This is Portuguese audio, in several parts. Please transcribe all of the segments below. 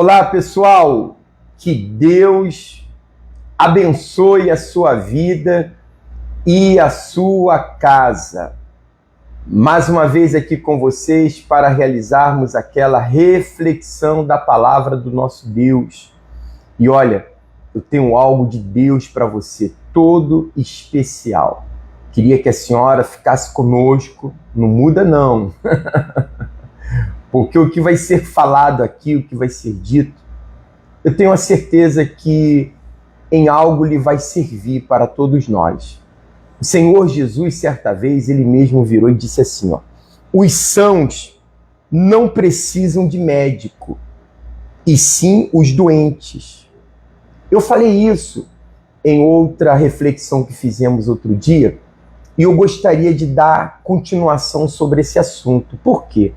Olá, pessoal! Que Deus abençoe a sua vida e a sua casa. Mais uma vez aqui com vocês para realizarmos aquela reflexão da palavra do nosso Deus. E olha, eu tenho algo de Deus para você, todo especial. Queria que a senhora ficasse conosco, não muda não. Porque o que vai ser falado aqui, o que vai ser dito, eu tenho a certeza que em algo lhe vai servir para todos nós. O Senhor Jesus, certa vez, ele mesmo virou e disse assim, os sãos não precisam de médico, e sim os doentes. Eu falei isso em outra reflexão que fizemos outro dia, e eu gostaria de dar continuação sobre esse assunto. Por quê?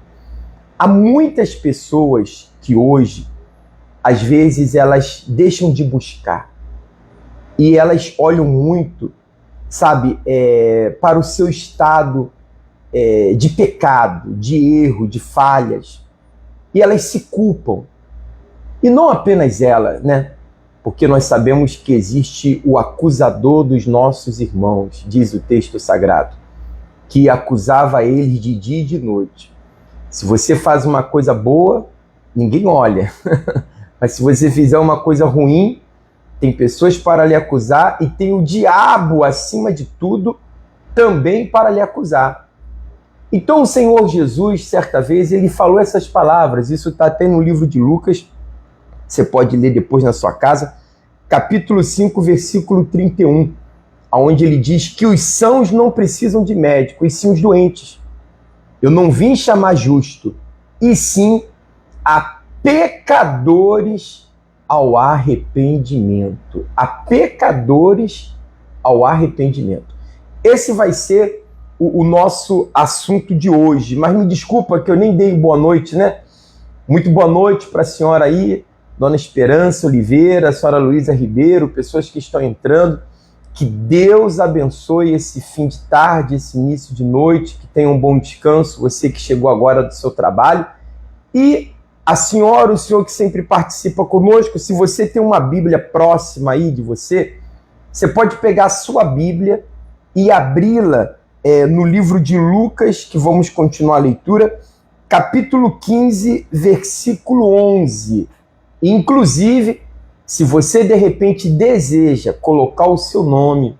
Há muitas pessoas que hoje, às vezes, elas deixam de buscar e elas olham muito, sabe, para o seu estado de pecado, de erro, de falhas, e elas se culpam. E não apenas elas, né? Porque nós sabemos que existe o acusador dos nossos irmãos, diz o texto sagrado, que acusava eles de dia e de noite. Se você faz uma coisa boa, ninguém olha. Mas se você fizer uma coisa ruim, tem pessoas para lhe acusar e tem o diabo, acima de tudo, também para lhe acusar. Então o Senhor Jesus, certa vez, ele falou essas palavras. Isso está até no livro de Lucas. Você pode ler depois na sua casa. Capítulo 5, versículo 31. Onde ele diz que os sãos não precisam de médico, e sim os doentes. Eu não vim chamar justo, e sim a pecadores ao arrependimento. A pecadores ao arrependimento. Esse vai ser o nosso assunto de hoje. Mas me desculpa que eu nem dei boa noite, né? Muito boa noite para a senhora aí, Dona Esperança Oliveira, a senhora Luísa Ribeiro, pessoas que estão entrando. Que Deus abençoe esse fim de tarde, esse início de noite, que tenha um bom descanso, você que chegou agora do seu trabalho. E a senhora, o senhor que sempre participa conosco, se você tem uma Bíblia próxima aí de você, você pode pegar a sua Bíblia e abri-la no livro de Lucas, que vamos continuar a leitura, capítulo 15, versículo 11. Inclusive, se você de repente deseja colocar o seu nome,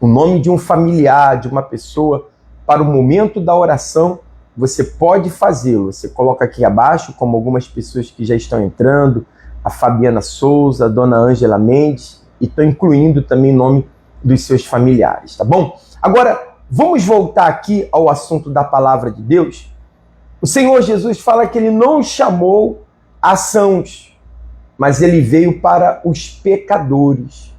o nome de um familiar, de uma pessoa, para o momento da oração, você pode fazê-lo. Você coloca aqui abaixo, como algumas pessoas que já estão entrando, a Fabiana Souza, a Dona Ângela Mendes, e estou incluindo também o nome dos seus familiares, tá bom? Agora, vamos voltar aqui ao assunto da palavra de Deus. O Senhor Jesus fala que ele não chamou a sãos, mas ele veio para os pecadores.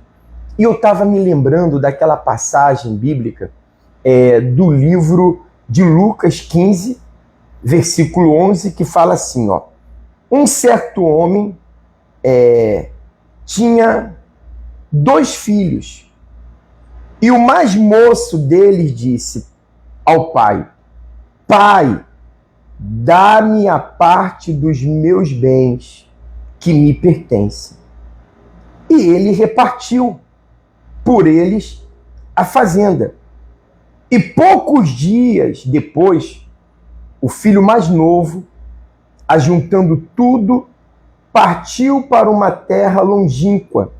E eu estava me lembrando daquela passagem bíblica do livro de Lucas 15, versículo 11, que fala assim, um certo homem tinha 2 filhos, e o mais moço deles disse ao pai, pai, dá-me a parte dos meus bens que me pertence. E ele repartiu por eles a fazenda. E poucos dias depois, o filho mais novo, ajuntando tudo, partiu para uma terra longínqua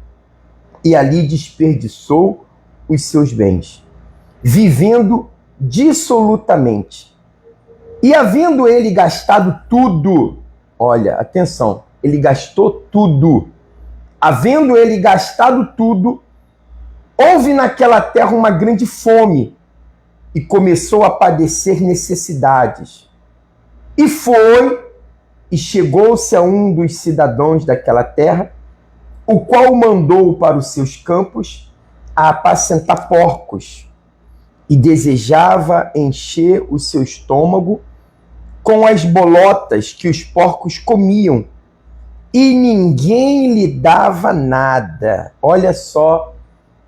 e ali desperdiçou os seus bens, vivendo dissolutamente. E havendo ele gastado tudo, olha, atenção, ele gastou tudo. Havendo ele gastado tudo, houve naquela terra uma grande fome e começou a padecer necessidades. E foi e chegou-se a um dos cidadãos daquela terra, o qual o mandou para os seus campos a apacentar porcos e desejava encher o seu estômago com as bolotas que os porcos comiam. E ninguém lhe dava nada. Olha só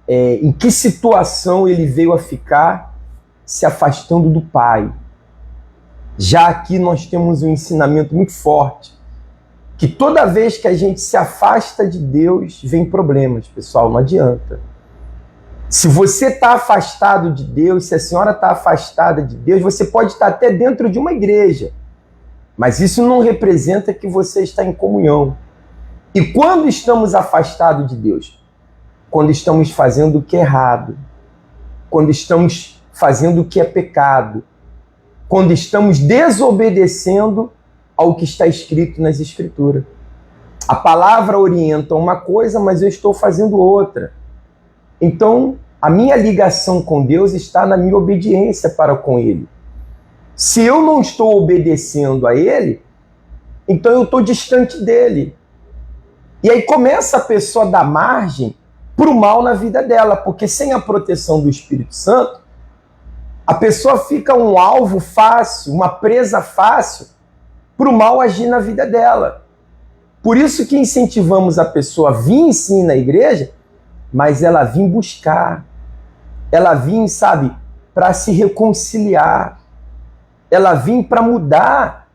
em que situação ele veio a ficar se afastando do pai. Já aqui nós temos um ensinamento muito forte que toda vez que a gente se afasta de Deus, vem problemas, pessoal, não adianta. Se você está afastado de Deus, se a senhora está afastada de Deus, você pode estar até dentro de uma igreja, mas isso não representa que você está em comunhão. E quando estamos afastados de Deus? Quando estamos fazendo o que é errado, quando estamos fazendo o que é pecado, quando estamos desobedecendo ao que está escrito nas Escrituras. A palavra orienta uma coisa, mas eu estou fazendo outra. Então, a minha ligação com Deus está na minha obediência para com Ele. Se eu não estou obedecendo a Ele, então eu estou distante dEle. E aí começa a pessoa a dar margem para o mal na vida dela, porque sem a proteção do Espírito Santo, a pessoa fica um alvo fácil, uma presa fácil para o mal agir na vida dela. Por isso que incentivamos a pessoa a vir sim na igreja, mas ela vir buscar, ela vir, sabe, para se reconciliar, ela vir para mudar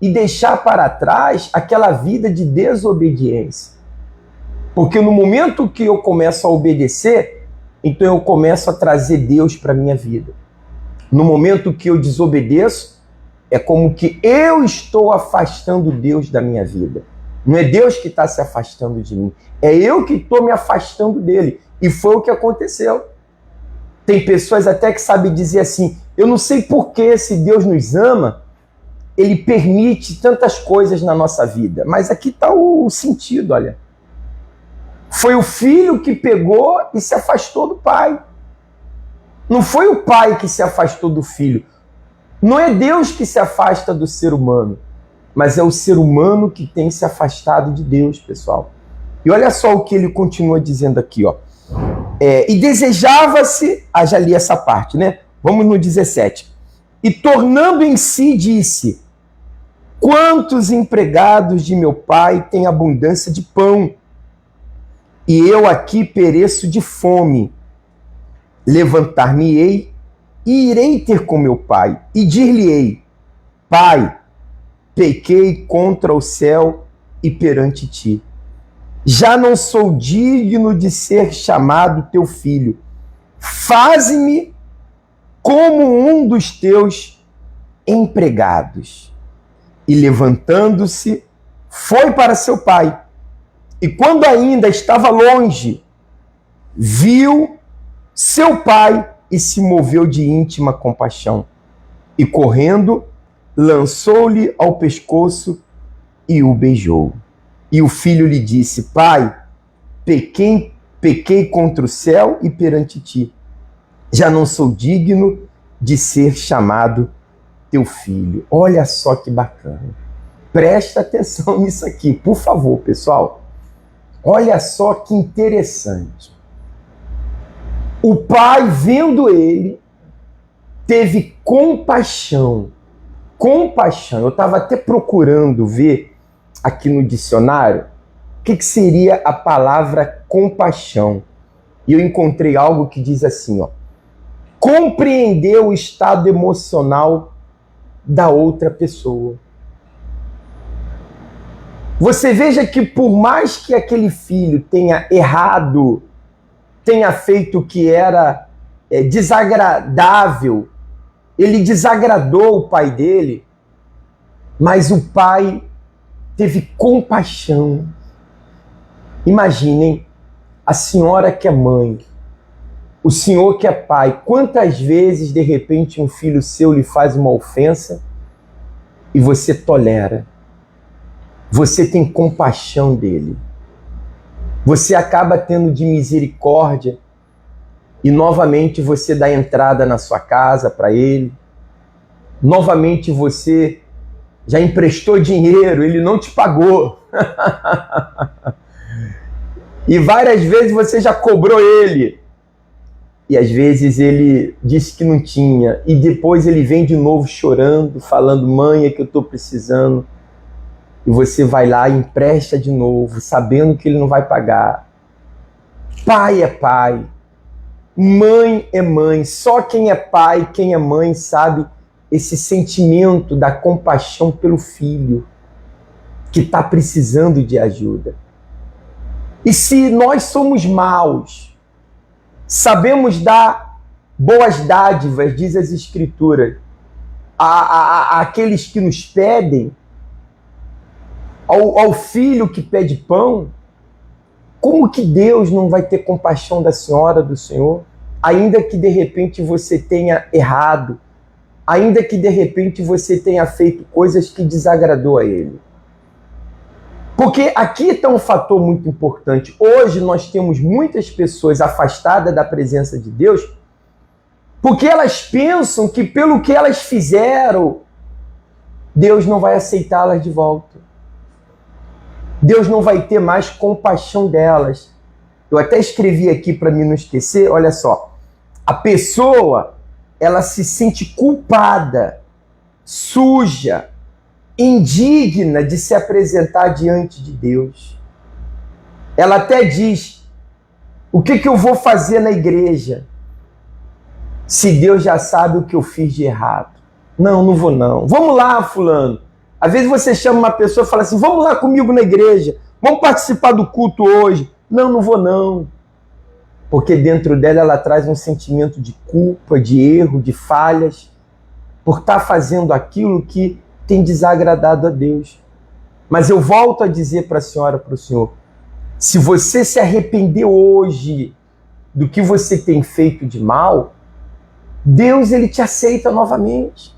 e deixar para trás aquela vida de desobediência. Porque no momento que eu começo a obedecer, então eu começo a trazer Deus para a minha vida. No momento que eu desobedeço, é como que eu estou afastando Deus da minha vida. Não é Deus que está se afastando de mim, é eu que estou me afastando dele. E foi o que aconteceu. Tem pessoas até que sabem dizer assim, eu não sei por que, se Deus nos ama, ele permite tantas coisas na nossa vida. Mas aqui está o sentido, olha. Foi o filho que pegou e se afastou do pai. Não foi o pai que se afastou do filho. Não é Deus que se afasta do ser humano, mas é o ser humano que tem se afastado de Deus, pessoal. E olha só o que ele continua dizendo aqui, ó. E desejava-se, já li essa parte, né? Vamos no 17. E tornando em si, disse, quantos empregados de meu pai têm abundância de pão, e eu aqui pereço de fome. Levantar-me-ei e irei ter com meu pai, e dir-lhe-ei, Pai, pequei contra o céu e perante ti. Já não sou digno de ser chamado teu filho. Faze-me como um dos teus empregados. E levantando-se, foi para seu pai. E quando ainda estava longe, viu seu pai e se moveu de íntima compaixão. E correndo, lançou-lhe ao pescoço e o beijou. E o filho lhe disse, Pai, pequei contra o céu e perante ti. Já não sou digno de ser chamado teu filho. Olha só que bacana. Presta atenção nisso aqui, por favor, pessoal. Olha só que interessante. O pai, vendo ele, teve compaixão. Compaixão. Eu estava até procurando ver aqui no dicionário o que seria a palavra compaixão. E eu encontrei algo que diz assim, ó. Compreender o estado emocional da outra pessoa. Você veja que por mais que aquele filho tenha errado, tenha feito o que era desagradável, ele desagradou o pai dele, mas o pai teve compaixão. Imaginem, a senhora que é mãe, o senhor que é pai, quantas vezes de repente um filho seu lhe faz uma ofensa e você tolera? Você tem compaixão dele. Você acaba tendo de misericórdia e novamente você dá entrada na sua casa para ele. Novamente você já emprestou dinheiro, ele não te pagou. E várias vezes você já cobrou ele. E às vezes ele disse que não tinha. E depois ele vem de novo chorando, falando, mãe, é que eu estou precisando. E você vai lá e empresta de novo, sabendo que ele não vai pagar. Pai é pai. Mãe é mãe. Só quem é pai, quem é mãe, sabe esse sentimento da compaixão pelo filho. que está precisando de ajuda. E se nós somos maus, sabemos dar boas dádivas, diz as Escrituras, àqueles que nos pedem, ao filho que pede pão, como que Deus não vai ter compaixão da senhora, do senhor? Ainda que de repente você tenha errado, ainda que de repente você tenha feito coisas que desagradou a Ele. Porque aqui está um fator muito importante. Hoje nós temos muitas pessoas afastadas da presença de Deus porque elas pensam que pelo que elas fizeram, Deus não vai aceitá-las de volta. Deus não vai ter mais compaixão delas. Eu até escrevi aqui para mim não esquecer, olha só. A pessoa, ela se sente culpada, suja, indigna de se apresentar diante de Deus. Ela até diz, o que eu vou fazer na igreja? Se Deus já sabe o que eu fiz de errado. Não vou não. Vamos lá, fulano. Às vezes você chama uma pessoa e fala assim, vamos lá comigo na igreja, vamos participar do culto hoje. Não vou não. Porque dentro dela ela traz um sentimento de culpa, de erro, de falhas, por estar fazendo aquilo que tem desagradado a Deus. Mas eu volto a dizer para a senhora, para o senhor, se você se arrepender hoje do que você tem feito de mal, Deus ele te aceita novamente.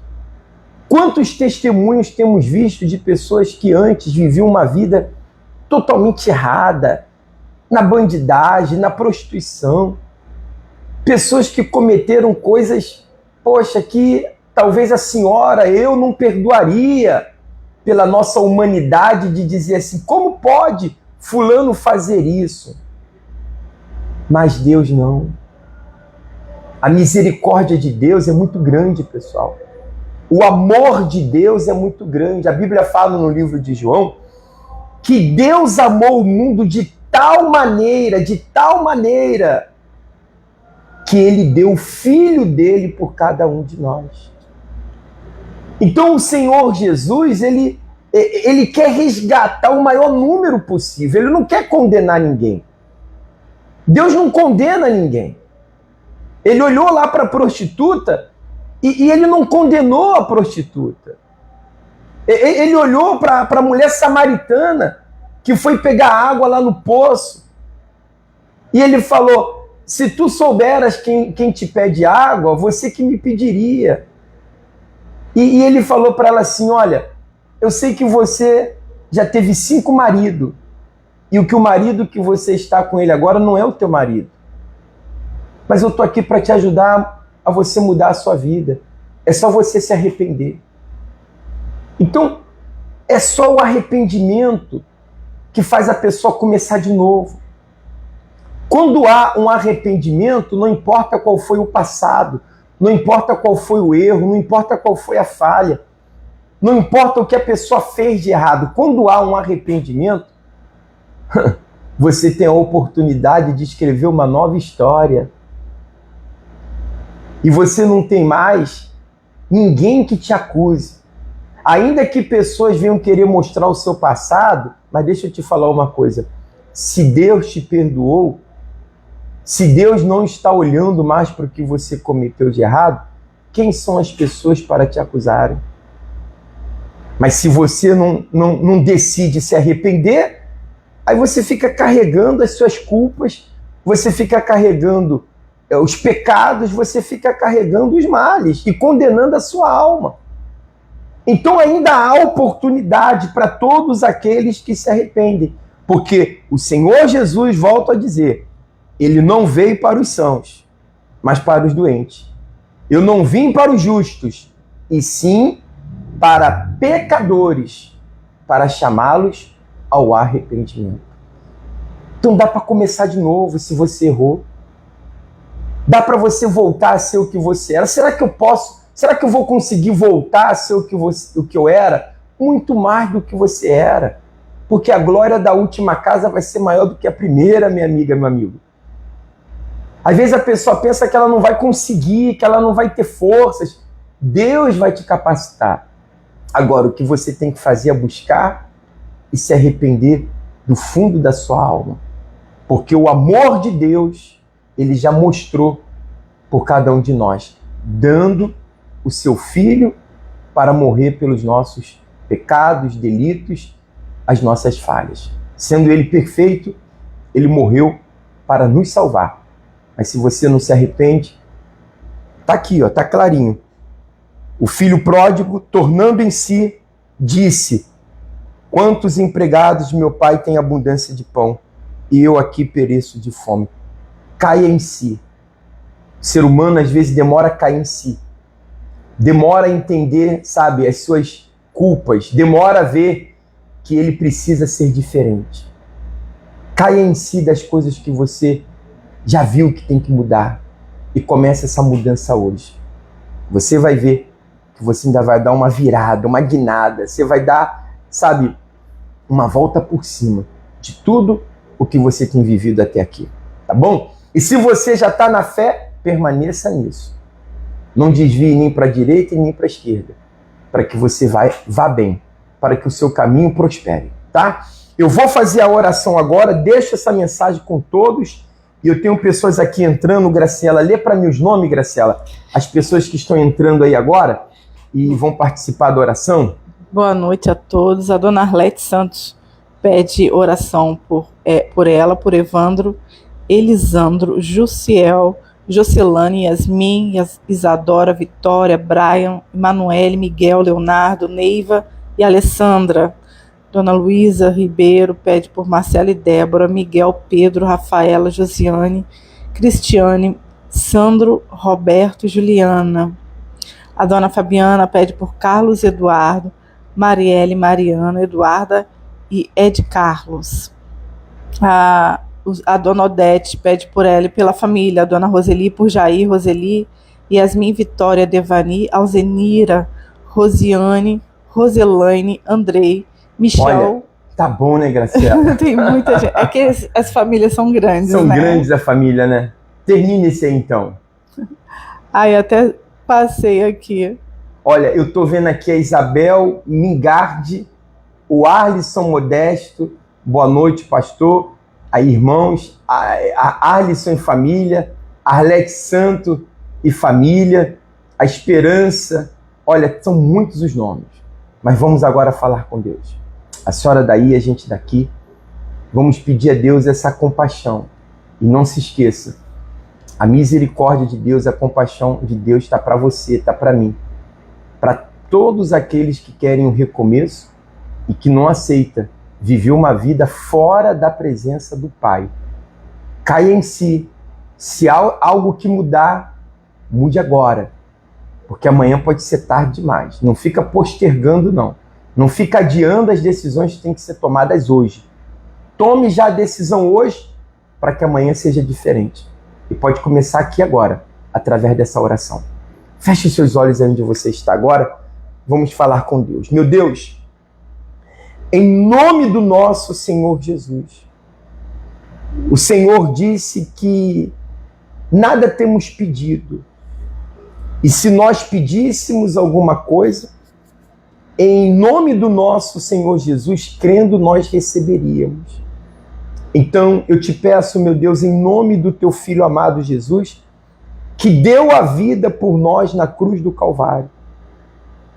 Quantos testemunhos temos visto de pessoas que antes viviam uma vida totalmente errada, na bandidagem, na prostituição, pessoas que cometeram coisas, poxa, que talvez a senhora, eu não perdoaria pela nossa humanidade de dizer assim, como pode fulano fazer isso? Mas Deus não. A misericórdia de Deus é muito grande, pessoal. O amor de Deus é muito grande. A Bíblia fala no livro de João que Deus amou o mundo de tal maneira, que Ele deu o Filho dele por cada um de nós. Então o Senhor Jesus, Ele quer resgatar o maior número possível. Ele não quer condenar ninguém. Deus não condena ninguém. Ele olhou lá para a prostituta e ele não condenou a prostituta. Ele olhou para a mulher samaritana que foi pegar água lá no poço. E ele falou, se tu souberas quem te pede água, você que me pediria. E ele falou para ela assim, olha, eu sei que você já teve 5 maridos. E o marido que você está com ele agora não é o teu marido. Mas eu estou aqui para te ajudar a você mudar a sua vida. É só você se arrepender. Então, é só o arrependimento que faz a pessoa começar de novo. Quando há um arrependimento, não importa qual foi o passado, não importa qual foi o erro, não importa qual foi a falha, não importa o que a pessoa fez de errado. Quando há um arrependimento, você tem a oportunidade de escrever uma nova história. E você não tem mais ninguém que te acuse. Ainda que pessoas venham querer mostrar o seu passado, mas deixa eu te falar uma coisa. Se Deus te perdoou, se Deus não está olhando mais para o que você cometeu de errado, quem são as pessoas para te acusarem? Mas se você não decide se arrepender, aí você fica carregando as suas culpas, você fica carregando os pecados, você fica carregando os males e condenando a sua alma. Então ainda há oportunidade para todos aqueles que se arrependem, porque o Senhor Jesus, volta a dizer, Ele não veio para os sãos, mas para os doentes. Eu não vim para os justos, e sim para pecadores, para chamá-los ao arrependimento. Então dá para começar de novo se você errou. Dá para você voltar a ser o que você era. Será que eu posso? Será que eu vou conseguir voltar a ser o que eu era? Muito mais do que você era. Porque a glória da última casa vai ser maior do que a primeira, minha amiga, meu amigo. Às vezes a pessoa pensa que ela não vai conseguir, que ela não vai ter forças. Deus vai te capacitar. Agora, o que você tem que fazer é buscar e se arrepender do fundo da sua alma. Porque o amor de Deus, ele já mostrou por cada um de nós, dando o seu Filho para morrer pelos nossos pecados, delitos, as nossas falhas. Sendo ele perfeito, ele morreu para nos salvar. Mas se você não se arrepende, tá aqui, ó, tá clarinho. O filho pródigo, tornando em si, disse: quantos empregados meu pai tem abundância de pão, e eu aqui pereço de fome. Caia em si. O ser humano às vezes demora a cair em si. Demora a entender, sabe, as suas culpas. Demora a ver que ele precisa ser diferente. Caia em si das coisas que você já viu que tem que mudar. E comece essa mudança hoje. Você vai ver que você ainda vai dar uma virada, uma guinada. Você vai dar, sabe, uma volta por cima de tudo o que você tem vivido até aqui. Tá bom? E se você já está na fé, permaneça nisso. Não desvie nem para a direita e nem para a esquerda. Para que você vá bem. Para que o seu caminho prospere. Tá? Eu vou fazer a oração agora. Deixo essa mensagem com todos. E eu tenho pessoas aqui entrando. Graciela, lê para mim os nomes, Graciela. As pessoas que estão entrando aí agora e vão participar da oração. Boa noite a todos. A dona Arlete Santos pede oração por ela, por Evandro, Elisandro, Jussiel, Jocelane, Yasmin, Isadora, Vitória, Brian, Emanuele, Miguel, Leonardo, Neiva e Alessandra. Dona Luísa Ribeiro pede por Marcela e Débora, Miguel, Pedro, Rafaela, Josiane, Cristiane, Sandro, Roberto e Juliana. A dona Fabiana pede por Carlos Eduardo, Marielle, Mariana, Eduarda e Ed Carlos. A dona Odete pede por ela e pela família. A dona Roseli por Jair, Roseli, Yasmin, Vitória, Devani, Alzenira, Rosiane, Roselaine, Andrei, Michel. Olha, tá bom, né, Graciela? Tem muita gente. É que as famílias são grandes, São né? grandes a família, né? Termine esse aí, então. Ai, até passei aqui. Olha, eu tô vendo aqui a Isabel Mingardi, o Arlisson Modesto, boa noite, pastor. Aí, irmãos, a Arlisson e família, a Arlete Santo e família, a Esperança. Olha, são muitos os nomes. Mas vamos agora falar com Deus. A senhora daí, a gente daqui. Vamos pedir a Deus essa compaixão. E não se esqueça, a misericórdia de Deus, a compaixão de Deus está para você, está para mim. Para todos aqueles que querem um recomeço e que não aceita viver uma vida fora da presença do Pai. Caia em si. Se há algo que mudar, mude agora. Porque amanhã pode ser tarde demais. Não fica postergando, não. Não fica adiando as decisões que têm que ser tomadas hoje. Tome já a decisão hoje para que amanhã seja diferente. E pode começar aqui agora, através dessa oração. Feche seus olhos aí onde você está agora. Vamos falar com Deus. Meu Deus, em nome do nosso Senhor Jesus, o Senhor disse que nada temos pedido. E se nós pedíssemos alguma coisa, em nome do nosso Senhor Jesus, crendo, nós receberíamos. Então, eu te peço, meu Deus, em nome do teu Filho amado Jesus, que deu a vida por nós na cruz do Calvário.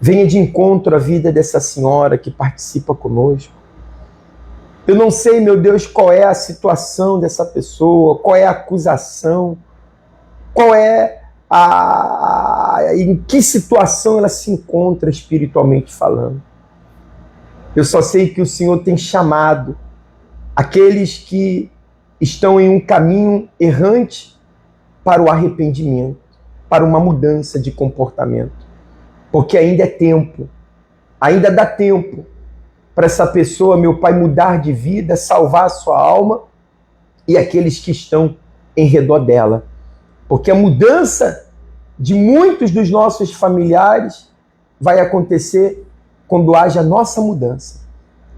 Venha de encontro à vida dessa senhora que participa conosco. Eu não sei, meu Deus, qual é a situação dessa pessoa, qual é a acusação, qual é em que situação ela se encontra espiritualmente falando. Eu só sei que o Senhor tem chamado aqueles que estão em um caminho errante para o arrependimento, para uma mudança de comportamento. Porque ainda é tempo, ainda dá tempo para essa pessoa, meu Pai, mudar de vida, salvar a sua alma e aqueles que estão em redor dela. Porque a mudança de muitos dos nossos familiares vai acontecer quando haja a nossa mudança.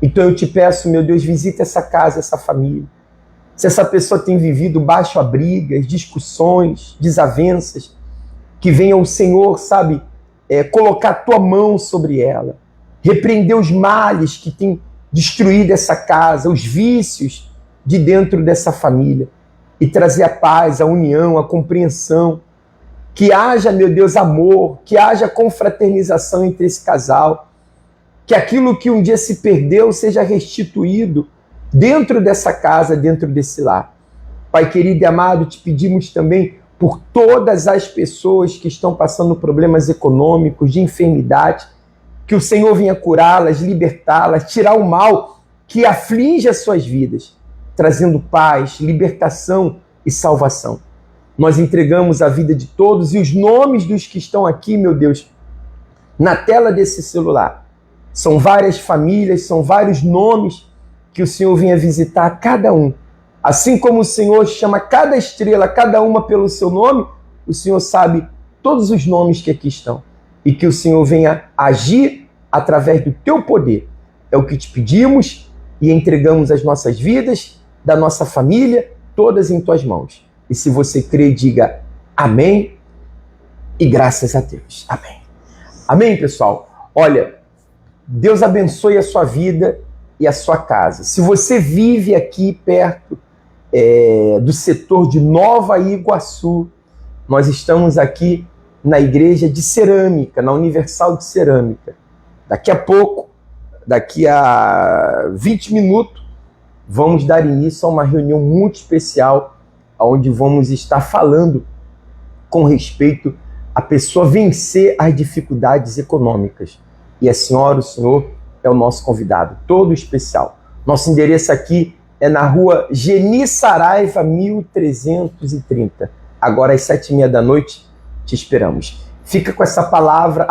Então eu te peço, meu Deus, visita essa casa, essa família. Se essa pessoa tem vivido baixo a brigas, discussões, desavenças, que venha o Senhor, colocar a tua mão sobre ela, repreender os males que tem destruir dessa casa, os vícios de dentro dessa família e trazer a paz, a união, a compreensão. Que haja, meu Deus, amor, que haja confraternização entre esse casal, que aquilo que um dia se perdeu seja restituído dentro dessa casa, dentro desse lar. Pai querido e amado, te pedimos também por todas as pessoas que estão passando problemas econômicos, de enfermidade, que o Senhor venha curá-las, libertá-las, tirar o mal que aflige as suas vidas, trazendo paz, libertação e salvação. Nós entregamos a vida de todos e os nomes dos que estão aqui, meu Deus, na tela desse celular. São várias famílias, são vários nomes que o Senhor venha visitar cada um. Assim como o Senhor chama cada estrela, cada uma pelo seu nome, o Senhor sabe todos os nomes que aqui estão. E que o Senhor venha agir através do teu poder. É o que te pedimos e entregamos as nossas vidas, da nossa família, todas em tuas mãos. E se você crê, diga amém e graças a Deus. Amém. Amém, pessoal? Olha, Deus abençoe a sua vida e a sua casa. Se você vive aqui perto do setor de Nova Iguaçu, nós estamos aqui na igreja de cerâmica, na Universal de Cerâmica. Daqui a pouco, daqui a 20 minutos, vamos dar início a uma reunião muito especial onde vamos estar falando com respeito à pessoa vencer as dificuldades econômicas. E a senhora, o senhor, é o nosso convidado, todo especial. Nosso endereço aqui é na rua Geni Saraiva, 1330. Agora às 7h30 da noite, te esperamos. Fica com essa palavra.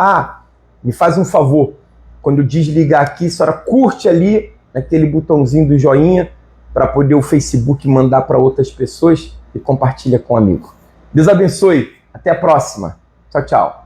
Me faz um favor, quando desligar aqui, a senhora curte ali, naquele botãozinho do joinha, para poder o Facebook mandar para outras pessoas e compartilha com um amigo. Deus abençoe. Até a próxima. Tchau, tchau.